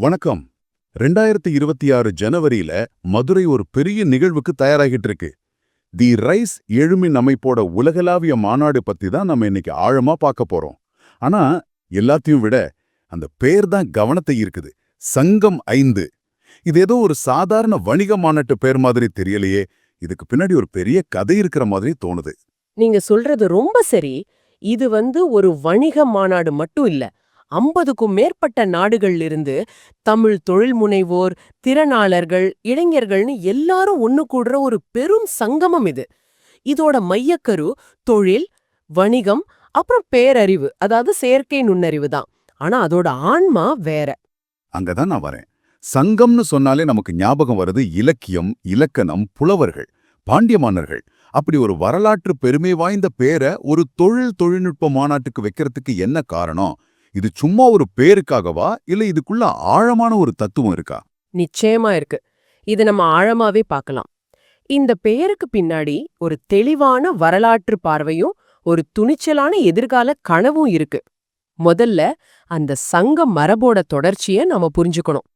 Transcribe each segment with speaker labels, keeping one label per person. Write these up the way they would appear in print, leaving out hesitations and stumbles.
Speaker 1: வணக்கம். 2026 ஜனவரியில மதுரை ஒரு பெரிய நிகழ்வுக்கு தயாராகிட்டு இருக்கு. தி ரைஸ் எழுமின் அமைப்போட உலகளாவிய மாநாடு பத்தி தான் நம்ம இன்னைக்கு ஆழமா பார்க்க போறோம். ஆனா எல்லாத்தையும் விட அந்த பேர் தான் கவனத்தை ஈர்க்குது. சங்கம் 5. இது ஏதோ ஒரு சாதாரண வணிக மாநாட்டு பேர் மாதிரி தெரியலையே. இதுக்கு பின்னாடி ஒரு பெரிய கதை இருக்கிற மாதிரி தோணுது.
Speaker 2: நீங்க சொல்றது ரொம்ப சரி. இது ஒரு வணிக மாநாடு மட்டும் இல்ல. 50க்கும் மேற்பட்ட நாடுகள்ல இருந்து தமிழ் தொழில் முனைவோர், திறனாளர்கள், இளைஞர்கள்னு எல்லாரும் ஒண்ணு கூடுற ஒரு பெரும் சங்கமம் இது. இதோட மையக்கரு தொழில், வணிகம், அப்புறம் பேரறிவு, அதாவது செயற்கை நுண்ணறிவு தான். ஆனா அதோட ஆன்மா வேற.
Speaker 1: அங்கதான் நான் வரேன். சங்கம்னு சொன்னாலே நமக்கு ஞாபகம் வருது இலக்கியம், இலக்கணம், புலவர்கள், பாண்டிய மன்னர்கள். அப்படி ஒரு வரலாற்று பெருமை வாய்ந்த பேரை ஒரு தொழில்நுட்ப மாநாட்டுக்கு வைக்கிறதுக்கு என்ன காரணம்? இது சும்மா ஒரு பேருக்காகவா இல்ல இதுக்குள்ள ஆழமான ஒரு தத்துவம் இருக்கா?
Speaker 2: நிச்சயமா இருக்கு. இது நம்ம ஆழமாவே பார்க்கலாம். இந்த பெயருக்கு பின்னாடி ஒரு தெளிவான வரலாற்று பார்வையும் ஒரு துணிச்சலான எதிர்கால கனவும் இருக்கு. முதல்ல அந்த சங்க மரபோட தொடர்ச்சிய நாம புரிஞ்சுக்கணும்.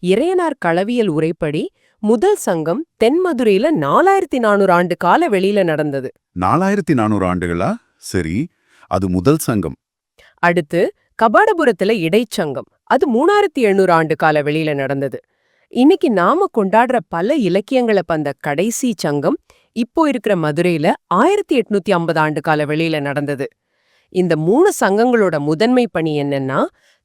Speaker 2: இறையனார் களவியல் உரைப்படி முதல் சங்கம் தென்மதுரையில 4400 ஆண்டு கால வெளியில நடந்தது.
Speaker 1: 4400 ஆண்டுகளா? சரி, அது முதல் சங்கம்.
Speaker 2: அடுத்து கபாடபுரத்துல இடைச்சங்கம், அது 3700 ஆண்டு கால வெளியில நடந்தது. இன்னைக்கு நாம கொண்டாடுற பல இலக்கியங்களை பந்த கடைசி சங்கம் இப்போ இருக்கிற மதுரையில 1850 ஆண்டு கால வெளியில நடந்தது. இந்த 3 சங்கங்களோட முதன்மை பணி என்னன்னா,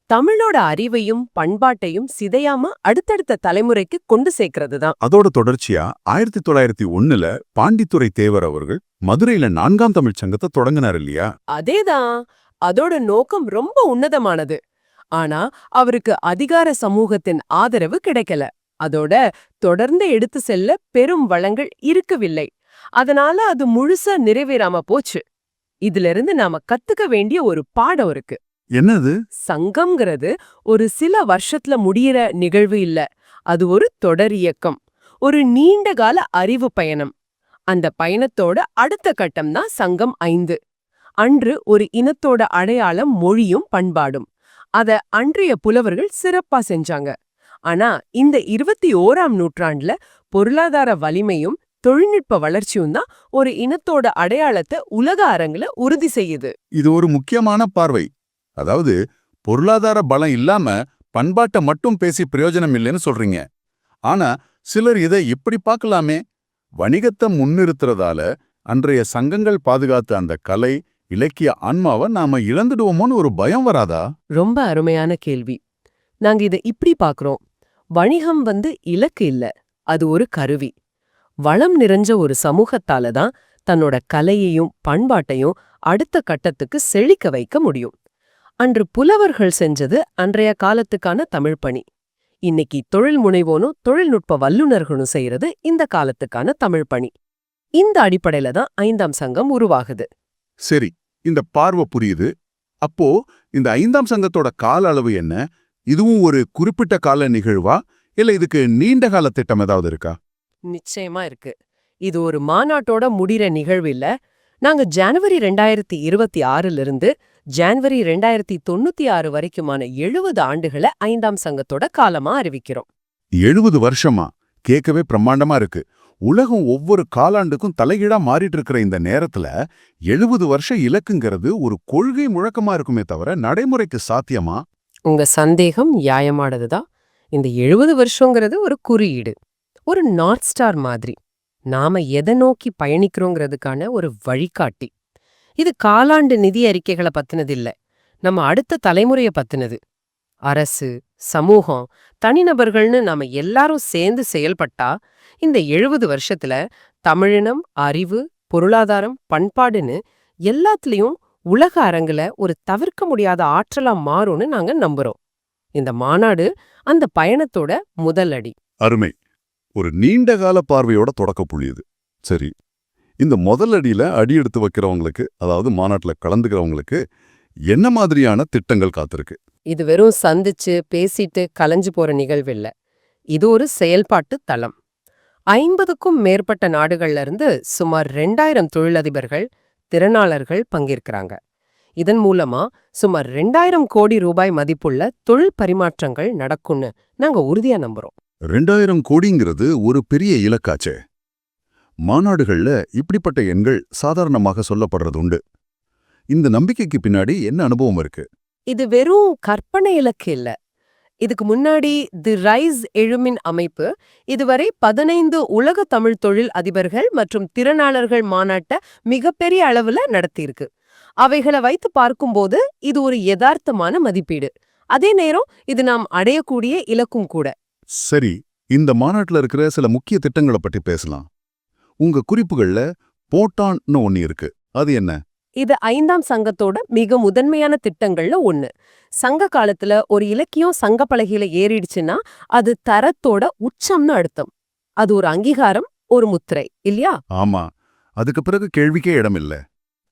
Speaker 2: தமிழோட அறிவையும் பண்பாட்டையும் சிதையாம அடுத்தடுத்த தலைமுறைக்கு கொண்டு சேர்க்கிறது தான்.
Speaker 1: அதோட தொடர்ச்சியா 1901ல பாண்டித்துரை தேவர் அவர்கள் மதுரையில 4ஆம் தமிழ்ச் சங்கத்தை தொடங்கினார் இல்லையா?
Speaker 2: அதேதான். அதோட நோக்கம் ரொம்ப உன்னதமானது. ஆனா அவருக்கு அதிகார சமூகத்தின் ஆதரவு கிடைக்கல. அதோட தொடர்ந்து எடுத்து செல்ல பெரும் வளங்கள் இருக்கவில்லை. அதனால அது முழுசா நிறைவேறாம போச்சு. இதிலிருந்து நாம கத்துக்க வேண்டிய ஒரு பாடம் இருக்கு.
Speaker 1: என்னது?
Speaker 2: சங்கம்ங்கிறது ஒரு சில வருஷத்துல முடியிற நிகழ்வு இல்ல. அது ஒரு தொடர் இயக்கம், ஒரு நீண்டகால அறிவு பயணம். அந்த பயணத்தோட அடுத்த கட்டம் தான் சங்கம் 5. அன்று ஒரு இனத்தோட அடையாளம், மொழியும் பண்பாடும். அத அன்றைய புலவர்கள் சிறப்பா செஞ்சாங்க. ஆனா இந்த 21ஆம் நூற்றாண்டுல பொருளாதார வலிமையும் தொழில்நுட்ப வளர்ச்சியும் தான் ஒரு இனத்தோட அடையாளத்தை உலக அரங்குல உறுதி செய்யுது.
Speaker 1: இது ஒரு முக்கியமான பார்வை. அதாவது பொருளாதார பலம் இல்லாம பண்பாட்டை மட்டும் பேசி பிரயோஜனம் இல்லைன்னு சொல்றீங்க. ஆனா சிலர் இதை இப்படி பார்க்கலாமே, வணிகத்தை முன்னிறுத்துறதால அன்றைய சங்கங்கள் பாதுகாத்த அந்த கலை, இலக்கிய ஆன்மாவை நாம இழந்துடுவோமோன்னு ஒரு பயம் வராதா?
Speaker 2: ரொம்ப அருமையான கேள்வி. நாங்க இதை இப்படி பார்க்கறோம். வணிகம் இலக்கு இல்ல, அது ஒரு கருவி. வளம் நிறைஞ்ச ஒரு சமூகத்தால தான் தன்னோட கலையையும் பண்பாட்டையும் அடுத்த கட்டத்துக்கு செழிக்க வைக்க முடியும். அன்று புலவர்கள் செஞ்சது அன்றைய காலத்துக்கான தமிழ் பணி. இன்னைக்கு தொழில் முனைவோனும் தொழில்நுட்ப வல்லுநர்களும் செய்யறது இந்த காலத்துக்கான தமிழ் பணி. இந்த அடிப்படையில தான் 5ஆம் சங்கம் உருவாகுது.
Speaker 1: சரி, இந்த பார்வை புரியுது. அப்போ இந்த 5ஆம் சங்கத்தோட கால அளவு என்ன? இதுவும் ஒரு குறிப்பிட்ட கால நிகழ்வா இல்ல இதுக்கு நீண்ட கால திட்டம் ஏதாவது இருக்கா?
Speaker 2: நிச்சயமா இருக்கு. இது ஒரு மாநாட்டோட முடிகிற நிகழ்வு இல்ல. நாங்க ஜனவரி 2026 இருந்து ஜனவரி 2096 வரைக்குமான 70 ஆண்டுகளை 5ஆம் சங்கத்தோட காலமா அறிவிக்கிறோம்.
Speaker 1: 70 வருஷமா? கேட்கவே பிரம்மாண்டமா இருக்கு. உலகம் ஒவ்வொரு காலாண்டுக்கும் தலைகீழா மாறிட்டு இருக்கிற இந்த நேரத்துல 70 வருஷ இலக்குங்கிறது ஒரு கொள்கை முழக்கமா இருக்குமே தவிர நடைமுறைக்கு சாத்தியமா?
Speaker 2: உங்க சந்தேகம் நியாயமானதுதான். இந்த 70 வருஷங்கிறது ஒரு குறியீடு, ஒரு நார்த் ஸ்டார் மாதிரி. நாம எதை நோக்கி பயணிக்கிறோங்கிறதுக்கான ஒரு வழிகாட்டி. இது காலாண்டு நிதி அறிக்கைகளை பத்தினது இல்ல, நம்ம அடுத்த தலைமுறைய பத்தினது. அரசு, சமூகம், தனிநபர்கள்னு நாம எல்லாரும் சேர்ந்து செயல்பட்டா இந்த 70 வருஷத்துல தமிழினம், அறிவு, பொருளாதாரம், பண்பாடுன்னு எல்லாத்துலயும் உலக அரங்குல ஒரு தவிர்க்க முடியாத ஆற்றலா மாறும்னு நாங்க நம்புறோம். இந்த மாநாடு அந்த பயணத்தோட முதல் அடி.
Speaker 1: அருமை. ஒரு நீண்ட கால பார்வையோட தொடக்க புள்ளியது. சரி, இந்த முதல் அடியில அடி எடுத்து வைக்கிறவங்களுக்கு, அதாவது மாநாட்டுல கலந்துக்கிறவங்களுக்கு என்ன மாதிரியான திட்டங்கள் காத்திருக்கு?
Speaker 2: இது வெறும் சந்திச்சு பேசிட்டு கலைஞ்சு போற நிகழ்வு இல்ல. இது ஒரு செயல்பாட்டு தளம். 50க்கும் மேற்பட்ட நாடுகள்ல இருந்து சுமார் 2000 தொழிலதிபர்கள், திறனாளர்கள் பங்கேற்கிறாங்க. இதன் மூலமா சுமார் 2000 கோடி ரூபாய் மதிப்புள்ள தொழில் பரிமாற்றங்கள் நடக்கும்னு நாங்க உறுதியா நம்புறோம்.
Speaker 1: 2000 கோடிங்கிறது ஒரு பெரிய இலக்காச்சே. மாநாடுகள்ல இப்படிப்பட்ட எண்கள் சாதாரணமாக சொல்லப்படுறது உண்டு. இந்த நம்பிக்கைக்கு பின்னாடி என்ன அனுபவம் இருக்கு?
Speaker 2: இது வெறும் கற்பனை இலக்கு இல்ல. இதுக்கு முன்னாடி தி ரைஸ் எழுமின் அமைப்பு இதுவரை 15 உலக தமிழ் தொழில் அதிபர்கள் மற்றும் திறனாளர்கள் மாநாட்ட மிகப்பெரிய அளவுல நடத்தியிருக்கு. அவைகளை வைத்து பார்க்கும்போது இது ஒரு யதார்த்தமான மதிப்பீடு. அதே நேரம் இது நாம் அடையக்கூடிய இலக்கும் கூட.
Speaker 1: சரி, இந்த மாநாட்டுல இருக்கிற சில முக்கிய திட்டங்களை பற்றி பேசலாம். உங்க குறிப்புகள்ல போட்டான்னு ஒன்னு இருக்கு. அது என்ன?
Speaker 2: இது 5ஆம் சங்கத்தோட மிக முதன்மையான திட்டங்கள்ல ஒண்ணு. சங்க காலத்துல ஒரு இலக்கியம் சங்க பலகையில ஏறிடுச்சுன்னா அது தரத்தோட உச்சம்னு அர்த்தம். அது ஒரு அங்கீகாரம், ஒரு முத்திரை இல்லையா?
Speaker 1: ஆமா, அதுக்கு பிறகு கேள்விக்கே இடமில்ல.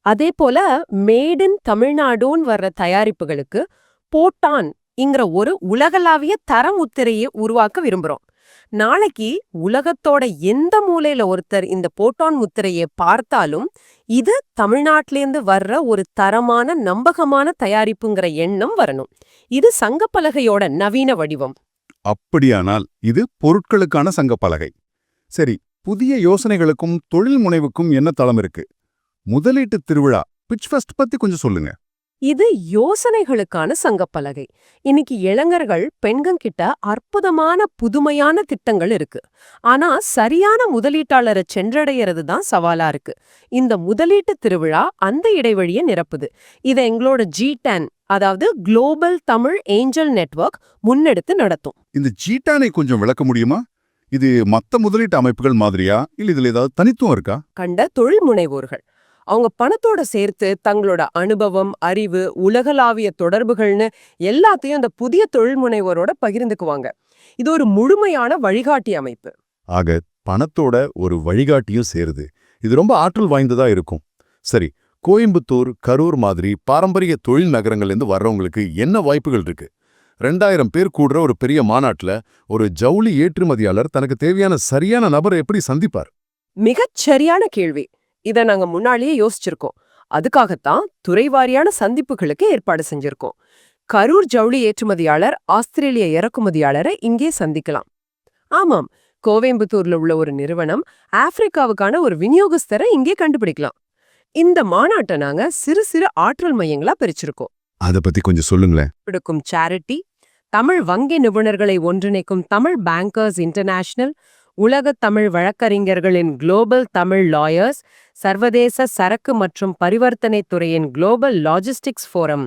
Speaker 2: அதே போல மேட் இன் தமிழ்நாடுன்னு வர்ற தயாரிப்புகளுக்கு போட்டான் இங்கிற ஒரு உலகளாவிய தர முத்திரையை உருவாக்க விரும்புறோம். நாளைக்கு உலகத்தோட எந்த மூலையில ஒருத்தர் இந்த போட்டான் முத்திரையை பார்த்தாலும் இது தமிழ்நாட்டிலேருந்து வர்ற ஒரு தரமான நம்பகமான தயாரிப்புங்கிற எண்ணம் வரணும். இது சங்கப்பலகையோட நவீன வடிவம்.
Speaker 1: அப்படியானால் இது பொருட்களுக்கான சங்கப்பலகை. சரி, புதிய யோசனைகளுக்கும் தொழில் முனைவுக்கும் என்ன தளம் இருக்கு? முதலீட்டு திருவிழா பிட்ச் ஃபெஸ்ட் பத்தி கொஞ்சம் சொல்லுங்க.
Speaker 2: இது யோசனைகளுக்கான சங்கப்பலகை. இன்னைக்கு இளைஞர்கள் பெண்கிட்ட அற்புதமான புதுமையான திட்டங்கள் இருக்கு. ஆனா சரியான முதலீட்டாளரை சென்றடைகிறது தான் சவாலா இருக்கு. இந்த முதலீட்டு திருவிழா அந்த இடைவெளியை நிரப்புது. இதை எங்களோட G10 அதாவது குளோபல் தமிழ் ஏஞ்சல் நெட்வொர்க் முன்னெடுத்து நடத்தும்.
Speaker 1: இந்த ஜீட்டானை கொஞ்சம் விளக்க முடியுமா? இது மத்த முதலீட்டு அமைப்புகள் மாதிரியா, இல்ல இதுல ஏதாவது தனித்துவம் இருக்கா?
Speaker 2: கண்ட தொழில் முனைவோர்கள் அவங்க பணத்தோட சேர்த்து தங்களோட அனுபவம், அறிவு, உலகளாவிய தொடர்புகள்னு எல்லாத்தையும் அந்த புதிய தொழில் முனைவோரோட பகிர்ந்துக்குவாங்க. இது ஒரு முழுமையான வழிகாட்டி அமைப்பு.
Speaker 1: ஆக பணத்தோட ஒரு வழிகாட்டியும் சேருது. இது ரொம்ப ஆற்றல் வாய்ந்ததா இருக்கும். சரி, கோயம்புத்தூர், கரூர் மாதிரி பாரம்பரிய தொழில் நகரங்கள்லேருந்து வர்றவங்களுக்கு என்ன வாய்ப்புகள் இருக்கு? 2000 பேர் கூடுற ஒரு பெரிய மாநாட்டுல ஒரு ஜவுளி ஏற்றுமதியாளர் தனக்கு தேவையான சரியான நபரை எப்படி சந்திப்பார்?
Speaker 2: மிகச் சரியான கேள்வி. இத நாங்க முன்னாலேயே யோசிச்சிருக்கோம். அதுக்காகத்தான் துறைவாரியான சந்திப்புகளுக்கு ஏற்பாடு செஞ்சிருக்கோம். கரூர் ஜவுளி ஏற்றுமதியாளர் ஆஸ்திரேலிய இறக்குமதியாளரை இங்கே சந்திக்கலாம். ஆமாம், கோயம்புத்தூர்ல உள்ள ஒரு நிறுவனம் ஆப்பிரிக்காவுக்கான ஒரு விநியோகஸ்தரை இங்கே கண்டுபிடிக்கலாம். இந்த மாநாட்டை நாங்க சிறு சிறு ஆற்றல் மையங்களா பிரிச்சிருக்கோம்.
Speaker 1: அத பத்தி கொஞ்சம் சொல்லுங்களேன்.
Speaker 2: எடுக்கும் சேரிட்டி, தமிழ் வங்கி நிபுணர்களை ஒன்றிணைக்கும் தமிழ் பேங்கர்ஸ் இன்டர்நேஷனல், உலக தமிழ் வழக்கறிஞர்களின் குளோபல் தமிழ் லாயர்ஸ், சர்வதேச சரக்கு மற்றும் பரிவர்த்தனை துறையின் குளோபல் லாஜிஸ்டிக்ஸ் ஃபோரம்,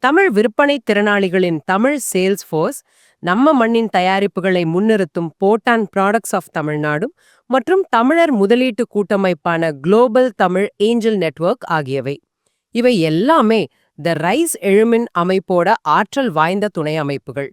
Speaker 2: தமிழ் விற்பனை திறனாளிகளின் தமிழ் சேல்ஸ் ஃபோர்ஸ், நம்ம மண்ணின் தயாரிப்புகளை முன்னிறுத்தும் போட்டான் ப்ராடக்ட்ஸ் ஆஃப் தமிழ்நாடு மற்றும் தமிழர் முதலீட்டு கூட்டமைப்பான குளோபல் தமிழ் ஏஞ்சல் நெட்வொர்க் ஆகியவை. இவை எல்லாமே த ரைஸ் எழுமின் அமைப்போட ஆற்றல் வாய்ந்த துணை அமைப்புகள்.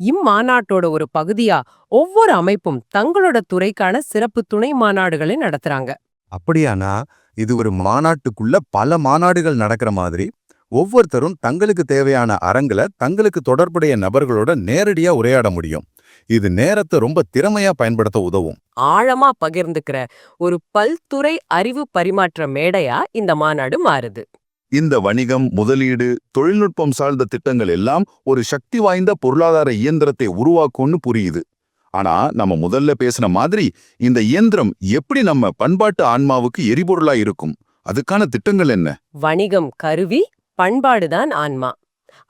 Speaker 2: இம்மாநாட்டோட ஒரு பகுதியா ஒவ்வொரு அமைப்பும் தங்களோட துறைக்கான சிறப்பு துணை மாநாடுகளை நடத்துறாங்க.
Speaker 3: அப்படியானா இது ஒரு மாநாட்டுக்குள்ள பல மாநாடுகள் நடக்கிற மாதிரி ஒவ்வொருத்தரும் தங்களுக்கு தேவையான அரங்குல தங்களுக்கு தொடர்புடைய நபர்களோட நேரடியா உரையாட முடியும். இது நேரத்தை ரொம்ப திறமையா பயன்படுத்த உதவும்.
Speaker 2: ஆழமா பகிர்ந்துக்கிற ஒரு பல்துறை அறிவு பரிமாற்ற மேடையா இந்த மாநாடு மாறுது.
Speaker 1: இந்த வணிகம், முதலீடு, தொழில்நுட்பம் சார்ந்த திட்டங்கள் எல்லாம் ஒரு சக்தி வாய்ந்த பொருளாதார இயந்திரத்தை உருவாக்கும்னு புரியுது. ஆனா நம்ம முதல்ல பேசின மாதிரி இந்த இயந்திரம் எப்படி நம்ம பண்பாட்டு ஆன்மாவுக்கு எரிபொருளா இருக்கும்? அதுக்கான திட்டங்கள் என்ன?
Speaker 2: வணிகம் கருவி, பண்பாடுதான் ஆன்மா.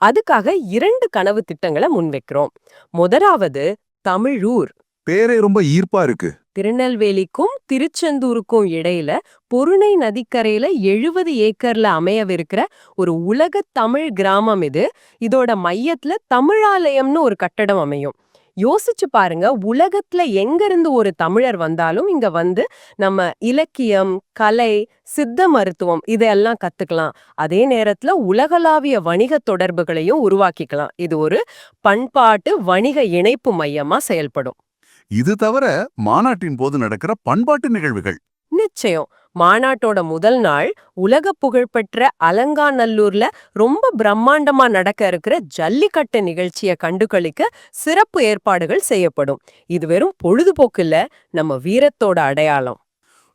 Speaker 2: அதுக்காக 2 கனவு திட்டங்களை முன்வைக்கிறோம். முதலாவது தமிழூர்.
Speaker 1: பேரே ரொம்ப ஈர்ப்பா இருக்கு.
Speaker 2: திருநெல்வேலிக்கும் திருச்செந்தூருக்கும் இடையில பொருணை நதிக்கரையில 70 ஏக்கர்ல அமையவிருக்கிற ஒரு உலக தமிழ் கிராமம் இது. இதோட மையத்துல தமிழாலயம்னு ஒரு கட்டடம் அமையும். யோசிச்சு பாருங்க, உலகத்துல எங்கிருந்து ஒரு தமிழர் வந்தாலும் இங்க வந்து நம்ம இலக்கியம், கலை, சித்த மருத்துவம் இதெல்லாம் கத்துக்கலாம். அதே நேரத்துல உலகளாவிய வணிக தொடர்புகளையும் உருவாக்கிக்கலாம். இது ஒரு பண்பாட்டு வணிக இணைப்பு மையமா செயல்படும்.
Speaker 1: இது தவிர மாநாட்டின் போது நடக்கிற பண்பாட்டு நிகழ்வுகள்
Speaker 2: நிச்சயம். மாநாட்டோட முதல் நாள் உலக புகழ்பெற்ற அலங்காநல்லூர்ல ரொம்ப பிரம்மாண்டமா நடக்க இருக்கிற ஜல்லிக்கட்டு நிகழ்ச்சியை கண்டுகளிக்க சிறப்பு ஏற்பாடுகள் செய்யப்படும். இது வெறும் பொழுதுபோக்கு இல்ல, நம்ம வீரத்தோட அடையாளம்.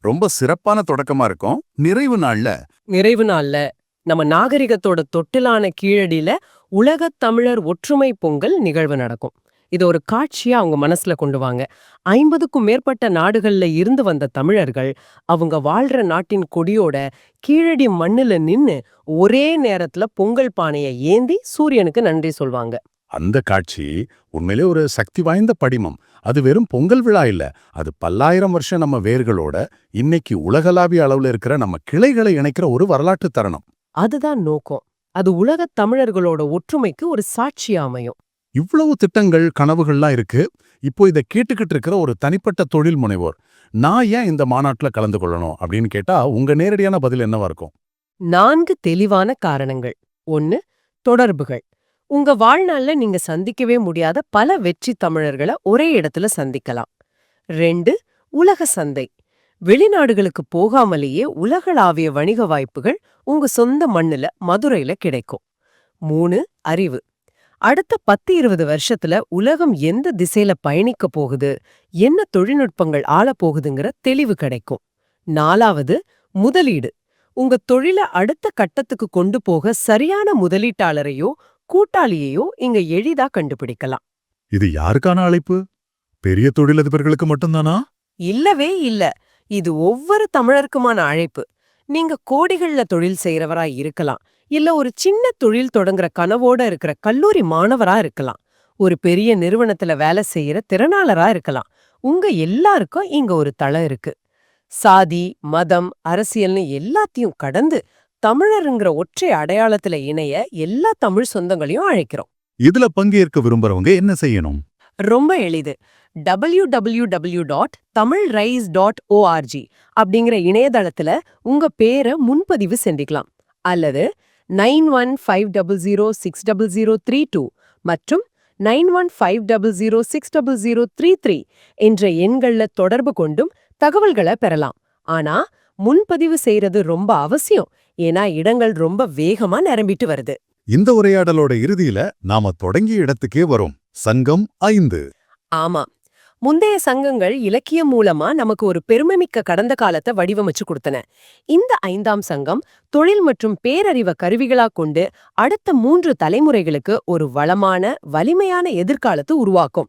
Speaker 1: ரொம்ப சிறப்பான தொடக்கமா இருக்கும். நிறைவு நாள்ல
Speaker 2: நம்ம நாகரிகத்தோட தொட்டிலான கீழடியில உலகத் தமிழர் ஒற்றுமை பொங்கல் நிகழ்வு நடக்கும். இது ஒரு காட்சியா அவங்க மனசுல கொண்டு வாங்க. 50க்கும் மேற்பட்ட நாடுகள்ல இருந்து வந்த தமிழர்கள் அவங்க வாழ்ற நாட்டின் கொடியோட கீழடி மண்ணுல நின்னு ஒரே நேரத்துல பொங்கல் பானைய ஏந்தி சூரியனுக்கு நன்றி சொல்வாங்க.
Speaker 1: அந்த காட்சி உண்மையிலே ஒரு சக்தி வாய்ந்த படிமம். அது வெறும் பொங்கல் விழா இல்ல, அது பல்லாயிரம் வருஷம் நம்ம வேர்களோட இன்னைக்கு உலகளாவிய அளவுல இருக்கிற நம்ம கிளைகளை இணைக்கிற ஒரு வரலாற்று தருணம்.
Speaker 2: அதுதான் நோக்கம். அது உலகத் தமிழர்களோட ஒற்றுமைக்கு ஒரு சாட்சியா அமையும்.
Speaker 1: இவ்வளவு திட்டங்கள் கனவுகள்லாம் இருக்கு. இப்போ இதை கேட்டுக்கிட்டு இருக்கிற ஒரு தனிப்பட்ட தொழில் முனைவோர், நான் ஏன் இந்த மாநாட்டுல கலந்து கொள்ளணும் அப்படின்னு கேட்டா உங்க நேரடியான பதில் என்னவா இருக்கும்?
Speaker 2: 4 தெளிவான காரணங்கள். 1. தொடர்புகள். உங்க வாழ்நாள்ல நீங்க சந்திக்கவே முடியாத பல வெற்றி தமிழர்களை ஒரே இடத்துல சந்திக்கலாம். 2. உலக சந்தை. வெளிநாடுகளுக்கு போகாமலேயே உலகளாவிய வணிக வாய்ப்புகள் உங்க சொந்த மண்ணுல மதுரையில கிடைக்கும். 3. அறிவு. அடுத்த 10-20 வருஷத்துல உலகம் எந்த திசையில பயணிக்க போகுது, என்ன தொழில்நுட்பங்கள் ஆளப் போகுதுங்கிற தெளிவு கிடைக்கும். 4. முதலீடு. உங்க தொழில அடுத்த கட்டத்துக்கு கொண்டு போக சரியான முதலீட்டாளரையோ கூட்டாளியையோ இங்க எளிதா கண்டுபிடிக்கலாம்.
Speaker 1: இது யாருக்கான அழைப்பு? பெரிய தொழிலதிபர்களுக்கு மட்டும்தானா?
Speaker 2: இல்லவே இல்ல. இது ஒவ்வொரு தமிழருக்குமான அழைப்பு. நீங்க கோடிகள்ல தொழில் செய்யறவரா இருக்கலாம், இல்ல ஒரு சின்ன தொழில் தொடங்குற கனவோட இருக்கிற கல்லூரி மாணவரா இருக்கலாம், ஒரு பெரிய நிறுவனத்துல வேலை செய்யற திறனாளரா இருக்கலாம். உங்க எல்லாருக்கும் இங்க ஒரு தளம் இருக்கு. சாதி, மதம், அரசியல்னு எல்லாத்தையும் கடந்து தமிழருங்கிற ஒற்றை அடையாளத்துல இணைய எல்லா தமிழ் சொந்தங்களையும் அழைக்கிறோம்.
Speaker 1: இதுல பங்கேற்க விரும்புறவங்க என்ன செய்யணும்?
Speaker 2: ரொம்ப எளிது. www.tamilrise.org அப்படிங்கிற இணையதளத்துல உங்க பேரை முன்பதிவு செஞ்சுக்கலாம். அல்லது 9150060032 மற்றும் 9150060033 என்ற எண்கள்ல தொடர்பு கொண்டும் தகவல்களை பெறலாம். ஆனா முன்பதிவு செய்யறது ரொம்ப அவசியம். ஏன்னா இடங்கள் ரொம்ப வேகமா நிரம்பிட்டு வருது.
Speaker 1: இந்த உரையாடலோட இறுதியில நாம தொடங்கிய இடத்துக்கே வரும். சங்கம் 5.
Speaker 2: ஆமா, முந்தைய சங்கங்கள் இலக்கியம் மூலமா நமக்கு ஒரு பெருமைமிக்க கடந்த காலத்தை வடிவமைச்சு கொடுத்தன. இந்த 5ஆம் சங்கம் தொழில் மற்றும் பேரறிவை கருவிகளா கொண்டு அடுத்த 3 தலைமுறைகளுக்கு ஒரு வளமான வலிமையான எதிர்காலத்தை உருவாக்கும்.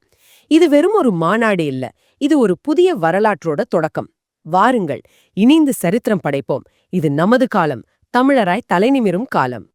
Speaker 2: இது வெறும் ஒரு மாநாடு இல்ல, இது ஒரு புதிய வரலாற்றோட தொடக்கம். வாருங்கள், இணைந்து சரித்திரம் படைப்போம். இது நமது காலம், தமிழராய் தலைநிமிரும் காலம்.